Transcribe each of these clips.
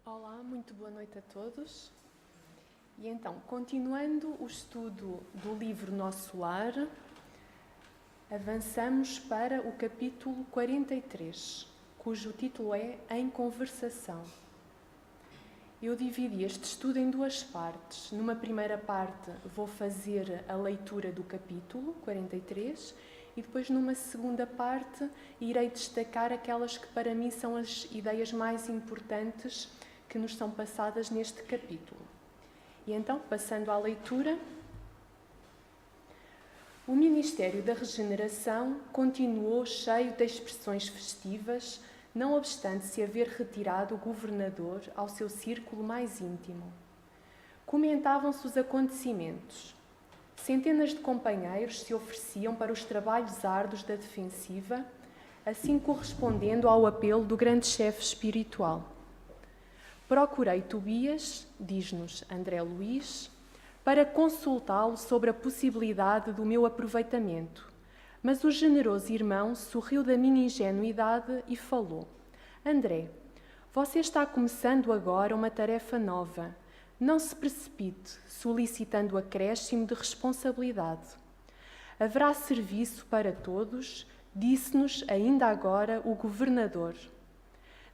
Olá, muito boa noite a todos. E então, continuando o estudo do livro Nosso Lar, avançamos para o capítulo 43, cujo título é Em Conversação. Eu dividi este estudo em duas partes. Numa primeira parte vou fazer a leitura do capítulo 43 e depois numa segunda parte irei destacar aquelas que para mim são as ideias mais importantes que nos são passadas neste capítulo. E então, passando à leitura, o Ministério da Regeneração continuou cheio de expressões festivas, não obstante se haver retirado o governador ao seu círculo mais íntimo. Comentavam-se os acontecimentos. Centenas de companheiros se ofereciam para os trabalhos árduos da defensiva, assim correspondendo ao apelo do grande chefe espiritual. Procurei Tobias, diz-nos André Luís, para consultá-lo sobre a possibilidade do meu aproveitamento, mas o generoso irmão sorriu da minha ingenuidade e falou: André, você está começando agora uma tarefa nova. Não se precipite, solicitando o acréscimo de responsabilidade. Haverá serviço para todos, disse-nos ainda agora o governador.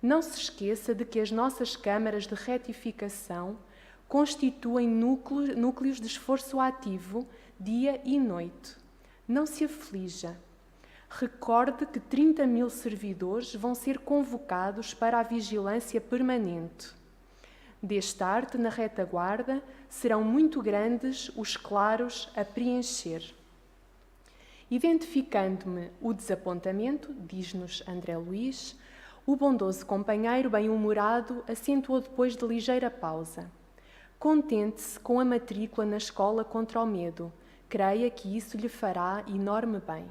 Não se esqueça de que as nossas câmaras de retificação constituem núcleos de esforço ativo, dia e noite. Não se aflija. Recorde que 30.000 servidores vão ser convocados para a vigilância permanente. Deste arte, na retaguarda, serão muito grandes os claros a preencher. Identificando-me o desapontamento, diz-nos André Luís, o bondoso companheiro bem-humorado acentuou depois de ligeira pausa. Contente-se com a matrícula na escola contra o medo. Creia que isso lhe fará enorme bem.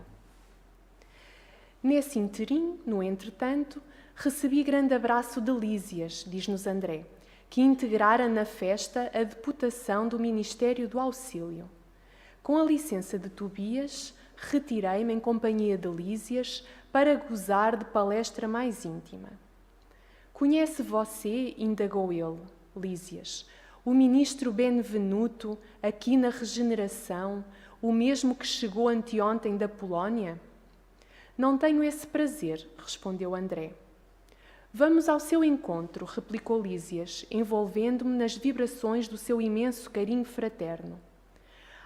Nesse interim, no entretanto, recebi grande abraço de Lísias, diz-nos André, que integrara na festa a deputação do Ministério do Auxílio. Com a licença de Tobias, retirei-me em companhia de Lísias para gozar de palestra mais íntima. Conhece você, indagou ele, Lísias, o ministro Benvenuto, aqui na Regeneração, o mesmo que chegou anteontem da Polónia? Não tenho esse prazer, respondeu André. Vamos ao seu encontro, replicou Lísias, envolvendo-me nas vibrações do seu imenso carinho fraterno.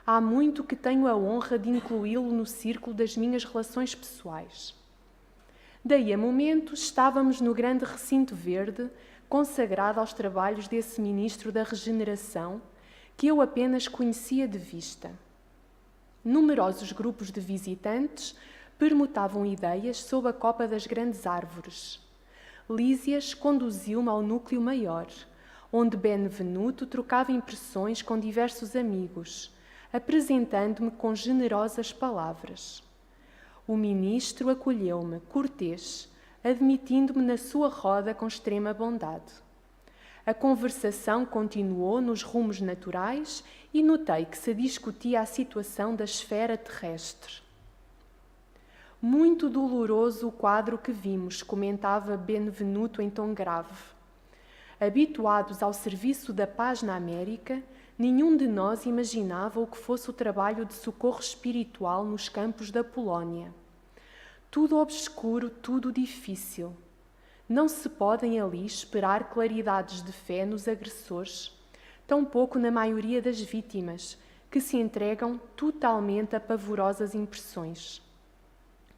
Há muito que tenho a honra de incluí-lo no círculo das minhas relações pessoais. Daí a momentos estávamos no grande recinto verde, consagrado aos trabalhos desse ministro da Regeneração, que eu apenas conhecia de vista. Numerosos grupos de visitantes permutavam ideias sob a copa das grandes árvores. Lísias conduziu-me ao núcleo maior, onde Benvenuto trocava impressões com diversos amigos, apresentando-me com generosas palavras. O ministro acolheu-me, cortês, admitindo-me na sua roda com extrema bondade. A conversação continuou nos rumos naturais e notei que se discutia a situação da esfera terrestre. Muito doloroso o quadro que vimos, comentava Benvenuto em tom grave. Habituados ao serviço da paz na América, nenhum de nós imaginava o que fosse o trabalho de socorro espiritual nos campos da Polónia. Tudo obscuro, tudo difícil. Não se podem ali esperar claridades de fé nos agressores, tampouco na maioria das vítimas, que se entregam totalmente a pavorosas impressões.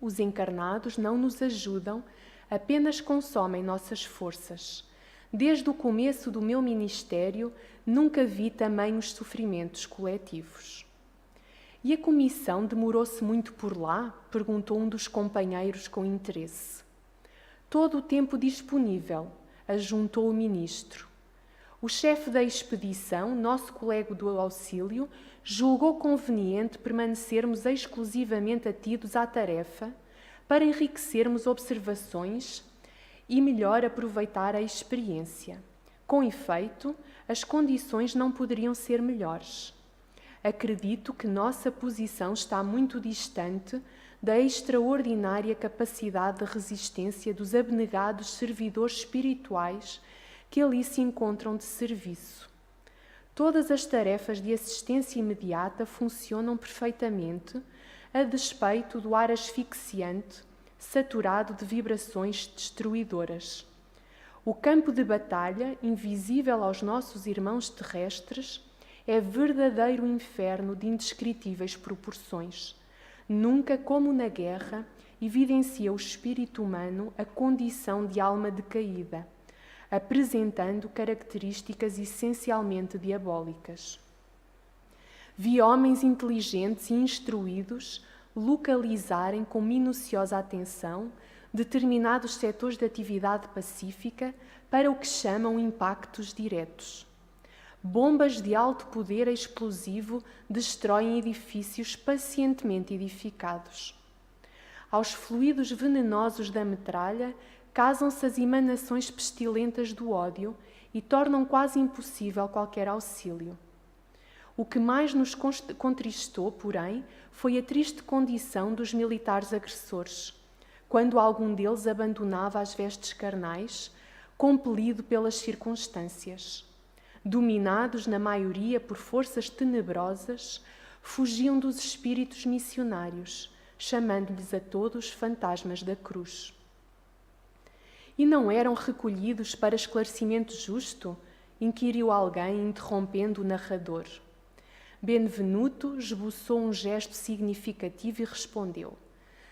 Os encarnados não nos ajudam, apenas consomem nossas forças. Desde o começo do meu ministério, nunca vi tamanhos sofrimentos coletivos. E a comissão demorou-se muito por lá? Perguntou um dos companheiros com interesse. Todo o tempo disponível, ajuntou o ministro. O chefe da expedição, nosso colega do auxílio, julgou conveniente permanecermos exclusivamente atidos à tarefa para enriquecermos observações e melhor aproveitar a experiência. Com efeito, as condições não poderiam ser melhores. Acredito que nossa posição está muito distante da extraordinária capacidade de resistência dos abnegados servidores espirituais que ali se encontram de serviço. Todas as tarefas de assistência imediata funcionam perfeitamente, a despeito do ar asfixiante, saturado de vibrações destruidoras. O campo de batalha, invisível aos nossos irmãos terrestres, é verdadeiro inferno de indescritíveis proporções. Nunca, como na guerra, evidencia o espírito humano a condição de alma decaída, apresentando características essencialmente diabólicas. Vi homens inteligentes e instruídos localizarem com minuciosa atenção determinados setores de atividade pacífica para o que chamam impactos diretos. Bombas de alto poder explosivo destroem edifícios pacientemente edificados. Aos fluidos venenosos da metralha casam-se as emanações pestilentas do ódio e tornam quase impossível qualquer auxílio. O que mais nos contristou, porém, foi a triste condição dos militares agressores, quando algum deles abandonava as vestes carnais, compelido pelas circunstâncias. Dominados, na maioria, por forças tenebrosas, fugiam dos espíritos missionários, chamando-lhes a todos fantasmas da cruz. E não eram recolhidos para esclarecimento justo? Inquiriu alguém, interrompendo o narrador. Benvenuto esboçou um gesto significativo e respondeu: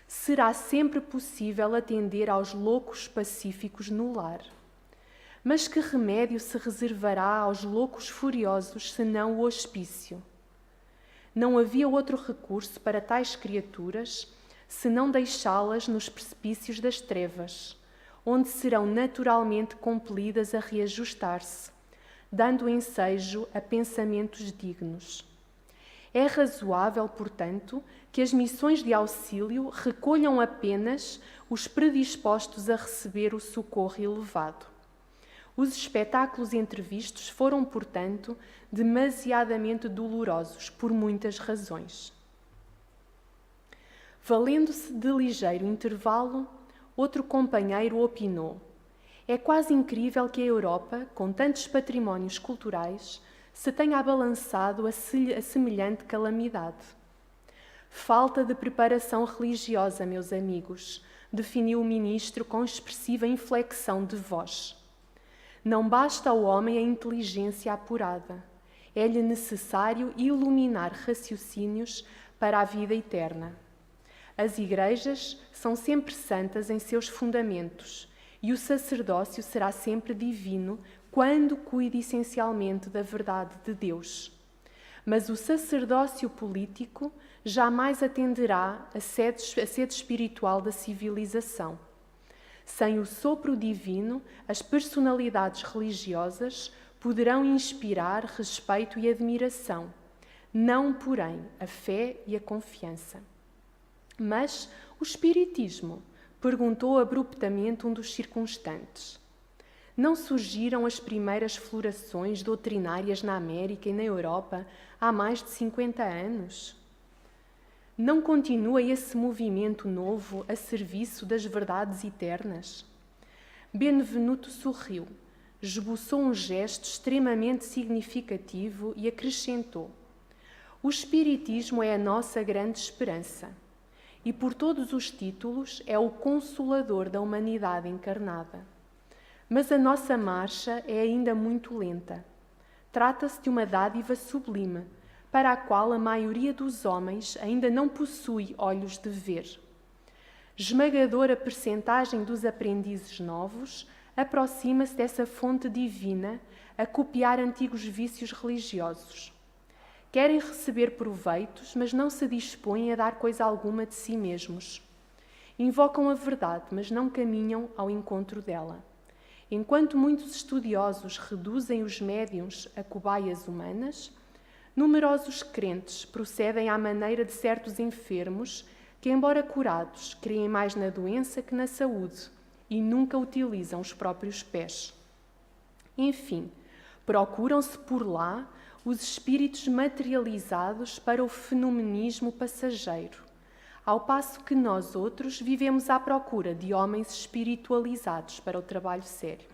será sempre possível atender aos loucos pacíficos no lar. Mas que remédio se reservará aos loucos furiosos, senão o hospício? Não havia outro recurso para tais criaturas, senão deixá-las nos precipícios das trevas, onde serão naturalmente compelidas a reajustar-se, dando ensejo a pensamentos dignos. É razoável, portanto, que as missões de auxílio recolham apenas os predispostos a receber o socorro elevado. Os espetáculos entrevistos foram, portanto, demasiadamente dolorosos, por muitas razões. Valendo-se de ligeiro intervalo, outro companheiro opinou: é quase incrível que a Europa, com tantos patrimónios culturais, se tenha abalançado a semelhante calamidade. Falta de preparação religiosa, meus amigos, definiu o ministro com expressiva inflexão de voz. Não basta ao homem a inteligência apurada. É-lhe necessário iluminar raciocínios para a vida eterna. As igrejas são sempre santas em seus fundamentos e o sacerdócio será sempre divino quando cuide essencialmente da verdade de Deus. Mas o sacerdócio político jamais atenderá à sede espiritual da civilização. Sem o sopro divino, as personalidades religiosas poderão inspirar respeito e admiração, não, porém, a fé e a confiança. Mas o espiritismo? Perguntou abruptamente um dos circunstantes. Não surgiram as primeiras florações doutrinárias na América e na Europa há mais de 50 anos? Não continua esse movimento novo a serviço das verdades eternas? Benvenuto sorriu, esboçou um gesto extremamente significativo e acrescentou: o espiritismo é a nossa grande esperança e, por todos os títulos, é o consolador da humanidade encarnada. Mas a nossa marcha é ainda muito lenta. Trata-se de uma dádiva sublime, para a qual a maioria dos homens ainda não possui olhos de ver. Esmagadora percentagem dos aprendizes novos aproxima-se dessa fonte divina a copiar antigos vícios religiosos. Querem receber proveitos, mas não se dispõem a dar coisa alguma de si mesmos. Invocam a verdade, mas não caminham ao encontro dela. Enquanto muitos estudiosos reduzem os médiuns a cobaias humanas, numerosos crentes procedem à maneira de certos enfermos que, embora curados, creem mais na doença que na saúde e nunca utilizam os próprios pés. Enfim, procuram-se por lá os espíritos materializados para o fenomenismo passageiro, ao passo que nós outros vivemos à procura de homens espiritualizados para o trabalho sério.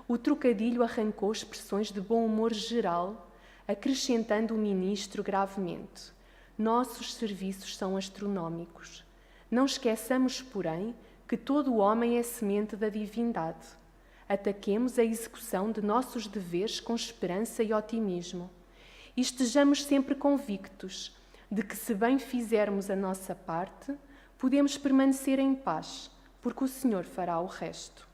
o trocadilho arrancou expressões de bom humor geral, acrescentando o ministro gravemente: nossos serviços são astronómicos. Não esqueçamos, porém, que todo o homem é semente da divindade. Ataquemos a execução de nossos deveres com esperança e otimismo. E estejamos sempre convictos de que, se bem fizermos a nossa parte, podemos permanecer em paz, porque o Senhor fará o resto.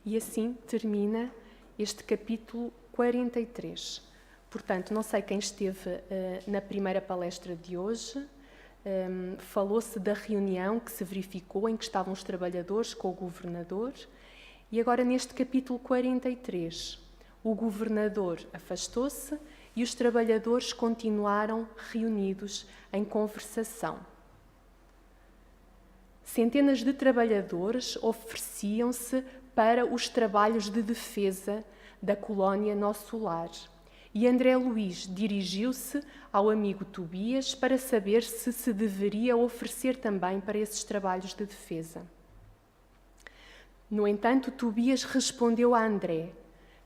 E assim termina este capítulo 43. Portanto, não sei quem esteve na primeira palestra de hoje, falou-se da reunião que se verificou em que estavam os trabalhadores com o governador, e agora neste capítulo 43, o governador afastou-se e os trabalhadores continuaram reunidos em conversação. Centenas de trabalhadores ofereciam-se para os trabalhos de defesa da colónia Nosso Lar. E André Luís dirigiu-se ao amigo Tobias para saber se deveria oferecer também para esses trabalhos de defesa. No entanto, Tobias respondeu a André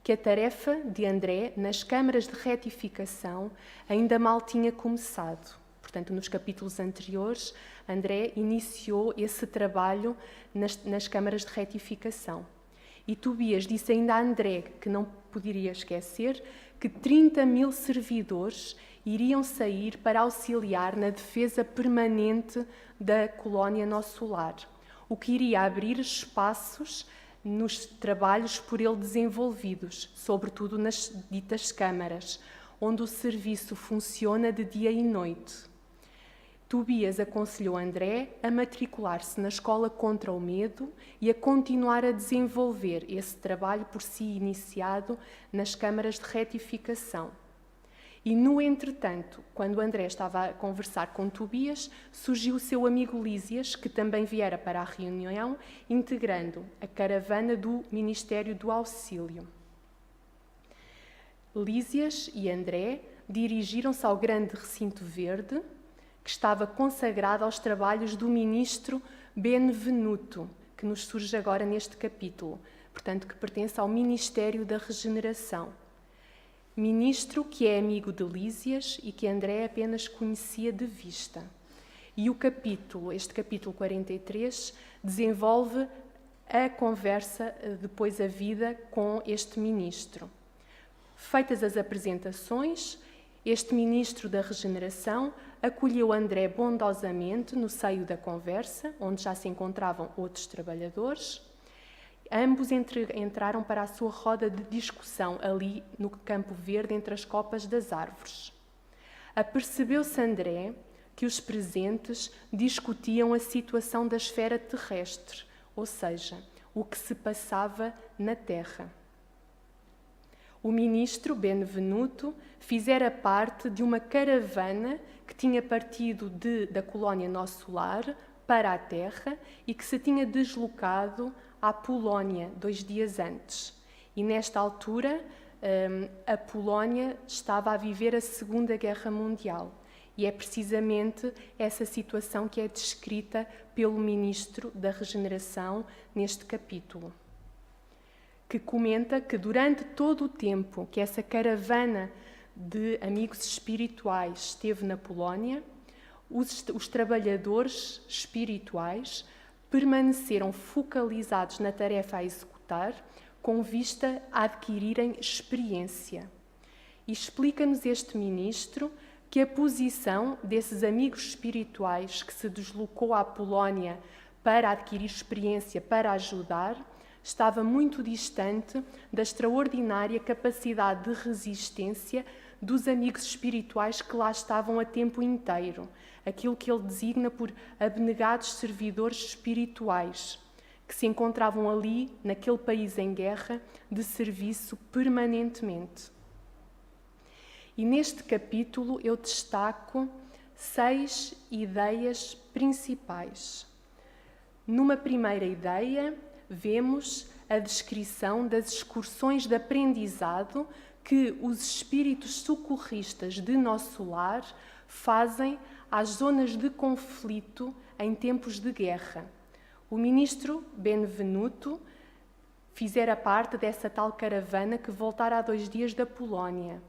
que a tarefa de André nas câmaras de retificação ainda mal tinha começado. Portanto, nos capítulos anteriores, André iniciou esse trabalho nas câmaras de retificação. E Tobias disse ainda a André que não poderia esquecer que 30.000 servidores iriam sair para auxiliar na defesa permanente da colónia Nosso Lar, o que iria abrir espaços nos trabalhos por ele desenvolvidos, sobretudo nas ditas câmaras, onde o serviço funciona de dia e noite. Tobias aconselhou André a matricular-se na escola contra o medo e a continuar a desenvolver esse trabalho por si iniciado nas câmaras de retificação. E, no entretanto, quando André estava a conversar com Tobias, surgiu o seu amigo Lísias, que também viera para a reunião, integrando a caravana do Ministério do Auxílio. Lísias e André dirigiram-se ao grande recinto verde, que estava consagrado aos trabalhos do ministro Benvenuto, que nos surge agora neste capítulo, portanto, que pertence ao Ministério da Regeneração. Ministro que é amigo de Lísias e que André apenas conhecia de vista. E este capítulo 43, desenvolve a conversa, depois a vida com este ministro. Feitas as apresentações, este ministro da Regeneração acolheu André bondosamente no seio da conversa, onde já se encontravam outros trabalhadores. Ambos entraram para a sua roda de discussão ali no campo verde entre as copas das árvores. Apercebeu-se André que os presentes discutiam a situação da esfera terrestre, ou seja, o que se passava na Terra. O ministro Benvenuto fizera parte de uma caravana que tinha partido da colónia Nosso Lar para a Terra e que se tinha deslocado à Polónia 2 dias antes. E nesta altura, a Polónia estava a viver a Segunda Guerra Mundial. E é precisamente essa situação que é descrita pelo ministro da Regeneração neste capítulo, que comenta que durante todo o tempo que essa caravana de amigos espirituais esteve na Polónia, os trabalhadores espirituais permaneceram focalizados na tarefa a executar, com vista a adquirirem experiência. E explica-nos este ministro que a posição desses amigos espirituais que se deslocou à Polónia para adquirir experiência, para ajudar, estava muito distante da extraordinária capacidade de resistência dos amigos espirituais que lá estavam a tempo inteiro, aquilo que ele designa por abnegados servidores espirituais, que se encontravam ali, naquele país em guerra, de serviço permanentemente. E neste capítulo eu destaco 6 ideias principais. Numa primeira ideia, vemos a descrição das excursões de aprendizado que os espíritos socorristas de Nosso Lar fazem às zonas de conflito em tempos de guerra. O ministro Benvenuto fizera parte dessa tal caravana que voltara há 2 dias da Polónia.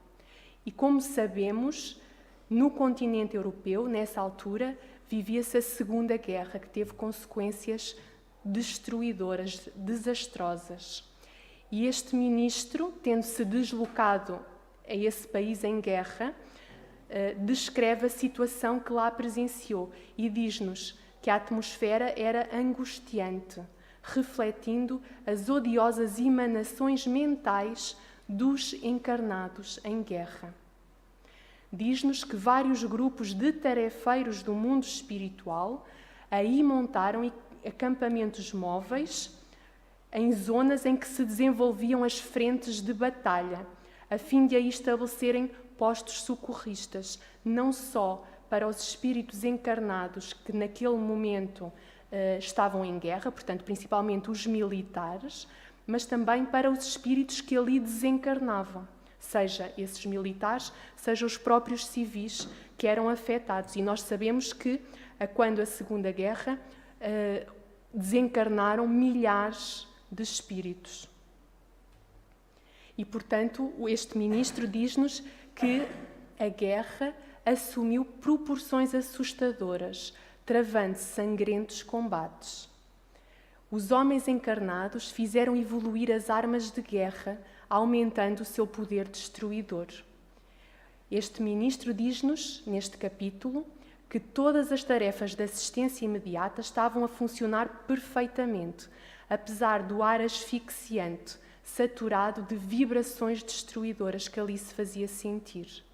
E como sabemos, no continente europeu, nessa altura, vivia-se a Segunda Guerra, que teve consequências destruidoras, desastrosas. E este ministro, tendo-se deslocado a esse país em guerra, descreve a situação que lá presenciou e diz-nos que a atmosfera era angustiante, refletindo as odiosas emanações mentais dos encarnados em guerra. Diz-nos que vários grupos de tarefeiros do mundo espiritual aí montaram acampamentos móveis em zonas em que se desenvolviam as frentes de batalha, a fim de aí estabelecerem postos socorristas, não só para os espíritos encarnados que naquele momento estavam em guerra, portanto, principalmente os militares, mas também para os espíritos que ali desencarnavam, seja esses militares, seja os próprios civis que eram afetados. E nós sabemos que, quando a Segunda Guerra, desencarnaram milhares de espíritos. E, portanto, este ministro diz-nos que a guerra assumiu proporções assustadoras, travando sangrentos combates. Os homens encarnados fizeram evoluir as armas de guerra, aumentando o seu poder destruidor. Este ministro diz-nos, neste capítulo, que todas as tarefas de assistência imediata estavam a funcionar perfeitamente, apesar do ar asfixiante, saturado de vibrações destruidoras que ali se fazia sentir.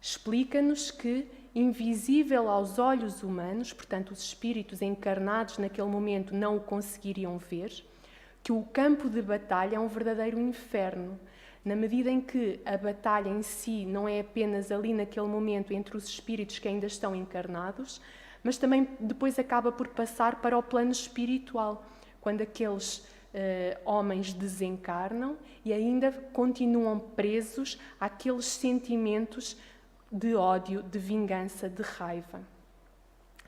Explica-nos que, invisível aos olhos humanos, portanto os espíritos encarnados naquele momento não o conseguiriam ver, que o campo de batalha é um verdadeiro inferno, na medida em que a batalha em si não é apenas ali naquele momento entre os espíritos que ainda estão encarnados, mas também depois acaba por passar para o plano espiritual, quando aqueles homens desencarnam e ainda continuam presos àqueles sentimentos de ódio, de vingança, de raiva.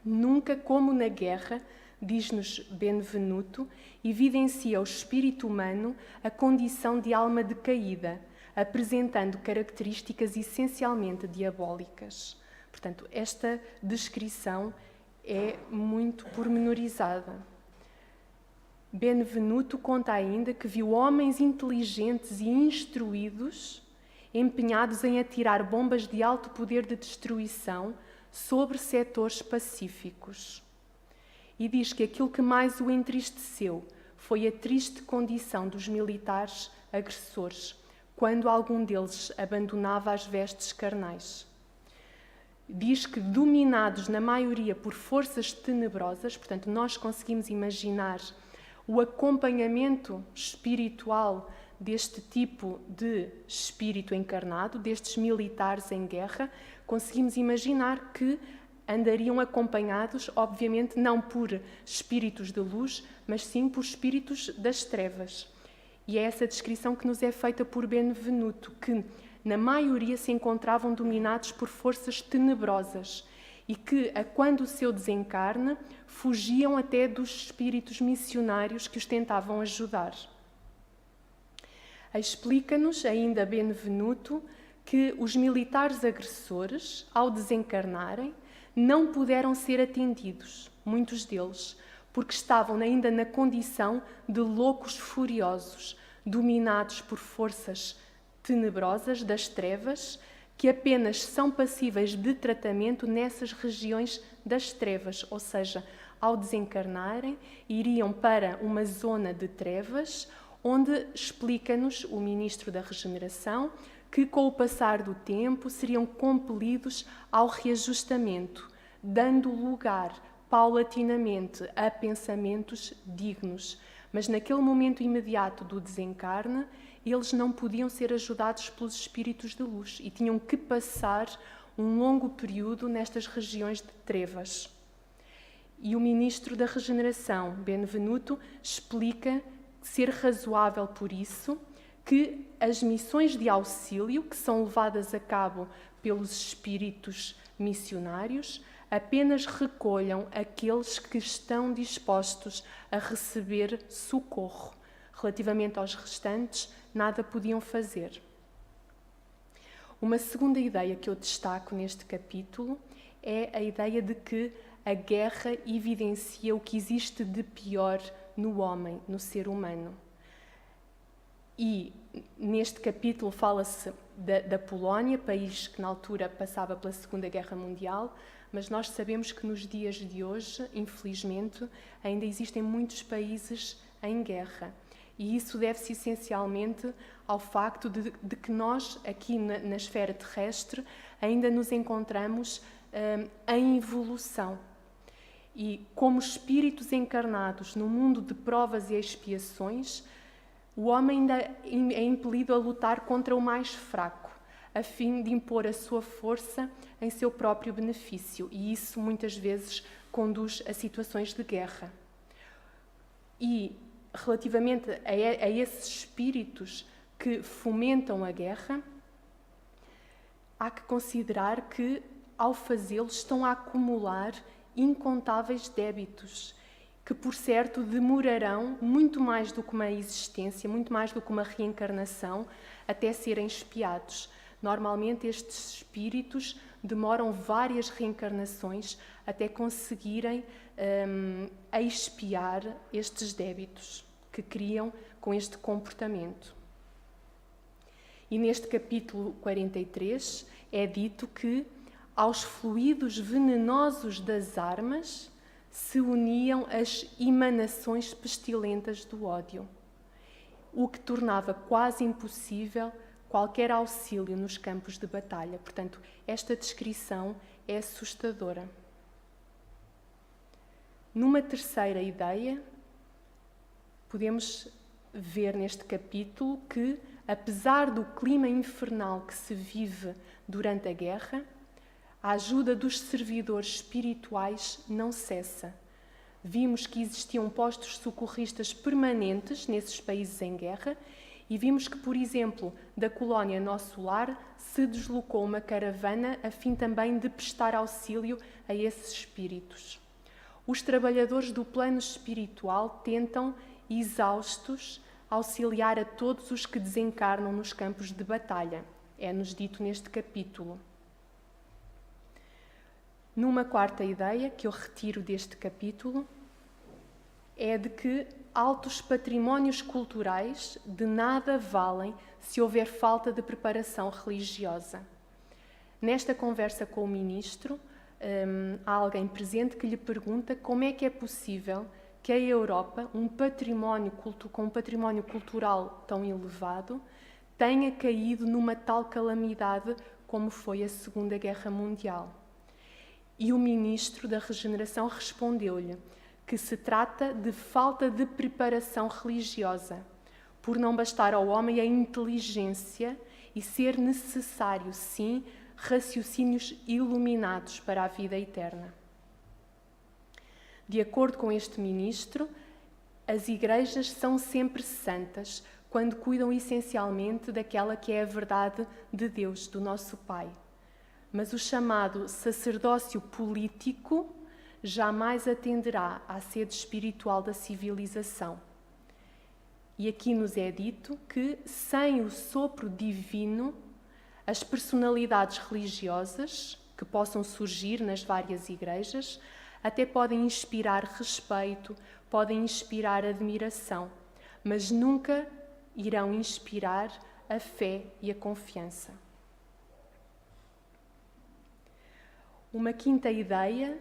Nunca como na guerra, diz-nos Benvenuto, evidencia o espírito humano a condição de alma decaída, apresentando características essencialmente diabólicas. Portanto, esta descrição é muito pormenorizada. Benvenuto conta ainda que viu homens inteligentes e instruídos empenhados em atirar bombas de alto poder de destruição sobre setores pacíficos. E diz que aquilo que mais o entristeceu foi a triste condição dos militares agressores, quando algum deles abandonava as vestes carnais. Diz que, dominados na maioria por forças tenebrosas, portanto, nós conseguimos imaginar o acompanhamento espiritual deste tipo de espírito encarnado, destes militares em guerra, conseguimos imaginar que andariam acompanhados, obviamente, não por espíritos de luz, mas sim por espíritos das trevas. E é essa descrição que nos é feita por Benvenuto, que na maioria se encontravam dominados por forças tenebrosas e que, quando o seu desencarne, fugiam até dos espíritos missionários que os tentavam ajudar. Explica-nos ainda Benvenuto que os militares agressores, ao desencarnarem, não puderam ser atendidos, muitos deles, porque estavam ainda na condição de loucos furiosos, dominados por forças tenebrosas das trevas, que apenas são passíveis de tratamento nessas regiões das trevas, ou seja, ao desencarnarem, iriam para uma zona de trevas, onde explica-nos o Ministro da Regeneração que, com o passar do tempo, seriam compelidos ao reajustamento, dando lugar, paulatinamente, a pensamentos dignos. Mas naquele momento imediato do desencarne, eles não podiam ser ajudados pelos espíritos de luz e tinham que passar um longo período nestas regiões de trevas. E o Ministro da Regeneração, Benvenuto, explica ser razoável por isso que as missões de auxílio que são levadas a cabo pelos espíritos missionários apenas recolham aqueles que estão dispostos a receber socorro, Relativamente aos restantes, nada podiam fazer. Uma segunda ideia que eu destaco neste capítulo é a ideia de que a guerra evidencia o que existe de pior no homem, no ser humano. E neste capítulo fala-se da Polónia, país que na altura passava pela Segunda Guerra Mundial, mas nós sabemos que nos dias de hoje, infelizmente, ainda existem muitos países em guerra. E isso deve-se essencialmente ao facto de que nós, aqui na esfera terrestre, ainda nos encontramos em evolução. E como espíritos encarnados no mundo de provas e expiações, o homem ainda é impelido a lutar contra o mais fraco, a fim de impor a sua força em seu próprio benefício. E isso muitas vezes conduz a situações de guerra. E relativamente a esses espíritos que fomentam a guerra, há que considerar que, ao fazê-lo, estão a acumular incontáveis débitos, que, por certo, demorarão muito mais do que uma existência, muito mais do que uma reencarnação, até serem expiados. Normalmente, estes espíritos demoram várias reencarnações até conseguirem expiar estes débitos que criam com este comportamento. E neste capítulo 43 é dito que aos fluidos venenosos das armas se uniam as emanações pestilentas do ódio, o que tornava quase impossível qualquer auxílio nos campos de batalha. Portanto, esta descrição é assustadora. Numa terceira ideia, podemos ver neste capítulo que, apesar do clima infernal que se vive durante a guerra, a ajuda dos servidores espirituais não cessa. Vimos que existiam postos socorristas permanentes nesses países em guerra e vimos que, por exemplo, da colónia Nosso Lar se deslocou uma caravana a fim também de prestar auxílio a esses espíritos. Os trabalhadores do plano espiritual tentam, exaustos, auxiliar a todos os que desencarnam nos campos de batalha. É-nos dito neste capítulo. Numa quarta ideia que eu retiro deste capítulo é de que altos patrimónios culturais de nada valem se houver falta de preparação religiosa. Nesta conversa com o ministro, há alguém presente que lhe pergunta como é que é possível que a Europa, com um património cultural tão elevado, tenha caído numa tal calamidade como foi a Segunda Guerra Mundial. E o ministro da Regeneração respondeu-lhe que se trata de falta de preparação religiosa, por não bastar ao homem a inteligência e ser necessário, sim, raciocínios iluminados para a vida eterna. De acordo com este ministro, as igrejas são sempre santas quando cuidam essencialmente daquela que é a verdade de Deus, do nosso Pai. Mas o chamado sacerdócio político jamais atenderá à sede espiritual da civilização. E aqui nos é dito que, sem o sopro divino, as personalidades religiosas que possam surgir nas várias igrejas até podem inspirar respeito, podem inspirar admiração, mas nunca irão inspirar a fé e a confiança. Uma quinta ideia,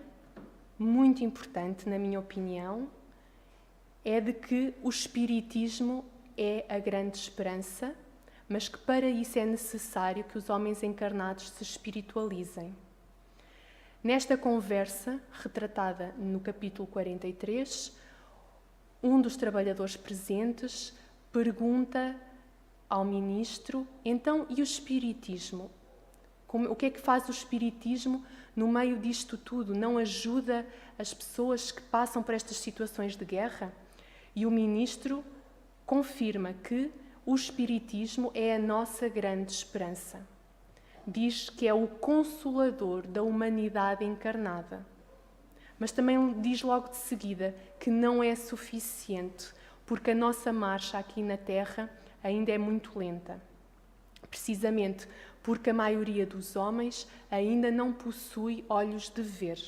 muito importante na minha opinião, é de que o espiritismo é a grande esperança, mas que para isso é necessário que os homens encarnados se espiritualizem. Nesta conversa, retratada no capítulo 43, um dos trabalhadores presentes pergunta ao ministro, então, e o espiritismo? O que é que faz o espiritismo no meio disto tudo? Não ajuda as pessoas que passam por estas situações de guerra? E o ministro confirma que o espiritismo é a nossa grande esperança. Diz que é o consolador da humanidade encarnada. Mas também diz logo de seguida que não é suficiente, porque a nossa marcha aqui na Terra ainda é muito lenta. Precisamente porque a maioria dos homens ainda não possui olhos de ver.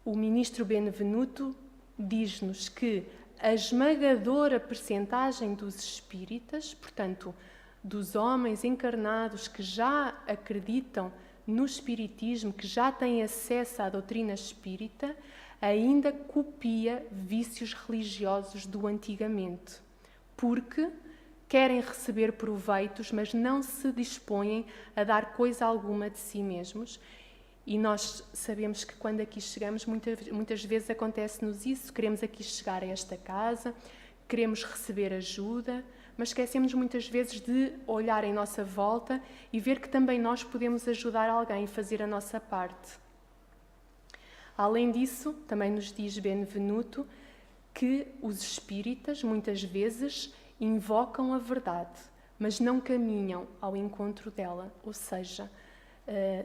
O ministro Benvenuto diz-nos que a esmagadora percentagem dos espíritas, portanto, dos homens encarnados que já acreditam no espiritismo, que já têm acesso à doutrina espírita, ainda copia vícios religiosos do antigamente, porque querem receber proveitos, mas não se dispõem a dar coisa alguma de si mesmos. E nós sabemos que quando aqui chegamos, muitas vezes acontece-nos isso, queremos aqui chegar a esta casa, queremos receber ajuda, mas esquecemos muitas vezes de olhar em nossa volta e ver que também nós podemos ajudar alguém a fazer a nossa parte. Além disso, também nos diz Benvenuto que os espíritas, muitas vezes, invocam a verdade, mas não caminham ao encontro dela, ou seja,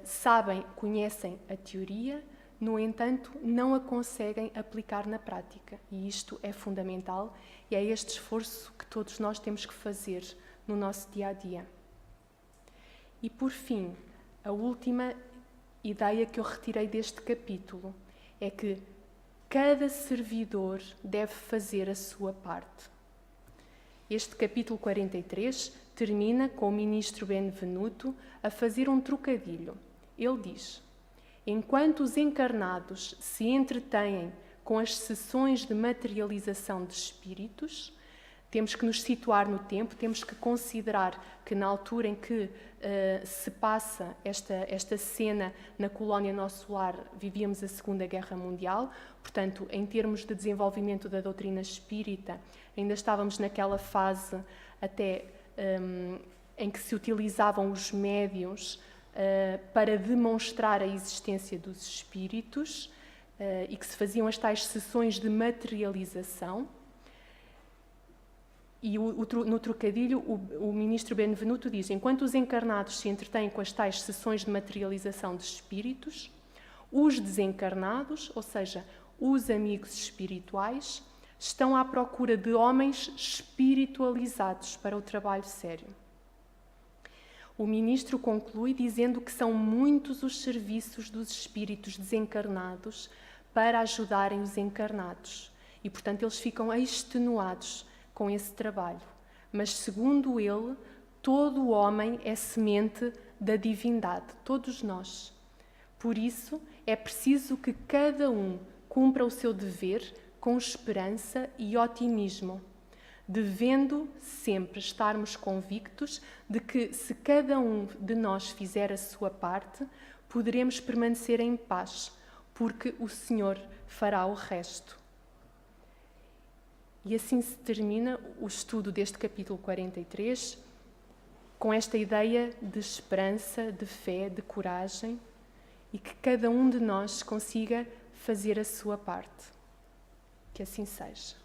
sabem, conhecem a teoria, no entanto, não a conseguem aplicar na prática. E isto é fundamental e é este esforço que todos nós temos que fazer no nosso dia-a-dia. E, por fim, a última ideia que eu retirei deste capítulo é que cada servidor deve fazer a sua parte. Este capítulo 43 termina com o ministro Benvenuto a fazer um trocadilho. Ele diz: enquanto os encarnados se entretêm com as sessões de materialização de espíritos, temos que nos situar no tempo, temos que considerar que na altura em que se passa esta cena na colónia Nosso Lar, vivíamos a Segunda Guerra Mundial, portanto, em termos de desenvolvimento da doutrina espírita, ainda estávamos naquela fase até em que se utilizavam os médiuns para demonstrar a existência dos espíritos e que se faziam as tais sessões de materialização. E no trocadilho, o ministro Benvenuto diz: enquanto os encarnados se entretêm com as tais sessões de materialização de espíritos, os desencarnados, ou seja, os amigos espirituais, estão à procura de homens espiritualizados para o trabalho sério. O ministro conclui dizendo que são muitos os serviços dos espíritos desencarnados para ajudarem os encarnados e, portanto, eles ficam extenuados com esse trabalho. Mas, segundo ele, todo o homem é semente da divindade, todos nós. Por isso, é preciso que cada um cumpra o seu dever com esperança e otimismo, devendo sempre estarmos convictos de que, se cada um de nós fizer a sua parte, poderemos permanecer em paz, porque o Senhor fará o resto. E assim se termina o estudo deste capítulo 43, com esta ideia de esperança, de fé, de coragem, e que cada um de nós consiga fazer a sua parte. Que assim seja.